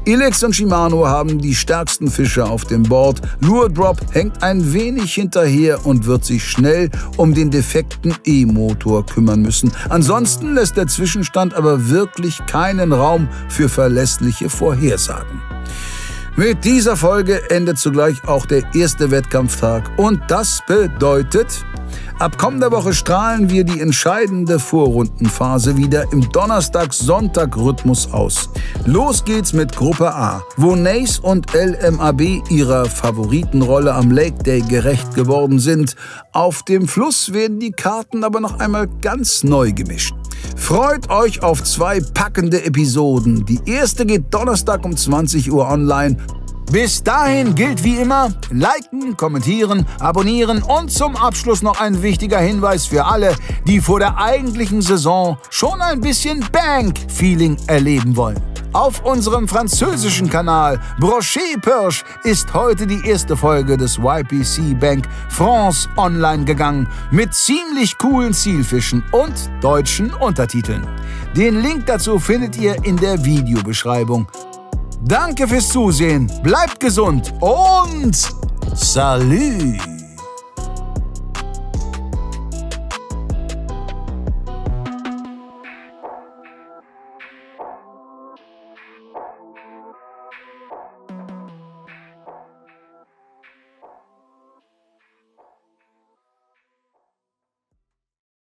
Elex und Shimano haben die stärksten Fische auf dem Board. Lure Drop hängt ein wenig hinterher und wird sich schnell um den defekten E-Motor kümmern müssen. Ansonsten lässt der Zwischenstand aber wirklich keinen Raum für verlässliche Vorhersagen. Mit dieser Folge endet zugleich auch der erste Wettkampftag. Und das bedeutet, ab kommender Woche strahlen wir die entscheidende Vorrundenphase wieder im Donnerstag-Sonntag-Rhythmus aus. Los geht's mit Gruppe A, wo Nace und LMAB ihrer Favoritenrolle am Lake Day gerecht geworden sind. Auf dem Fluss werden die Karten aber noch einmal ganz neu gemischt. Freut euch auf 2 packende Episoden. Die erste geht Donnerstag um 20 Uhr online. Bis dahin gilt wie immer, liken, kommentieren, abonnieren und zum Abschluss noch ein wichtiger Hinweis für alle, die vor der eigentlichen Saison schon ein bisschen Bank-Feeling erleben wollen. Auf unserem französischen Kanal Brochet Pirsch ist heute die erste Folge des YPC Bank France online gegangen mit ziemlich coolen Zielfischen und deutschen Untertiteln. Den Link dazu findet ihr in der Videobeschreibung. Danke fürs Zusehen, bleibt gesund und Salü!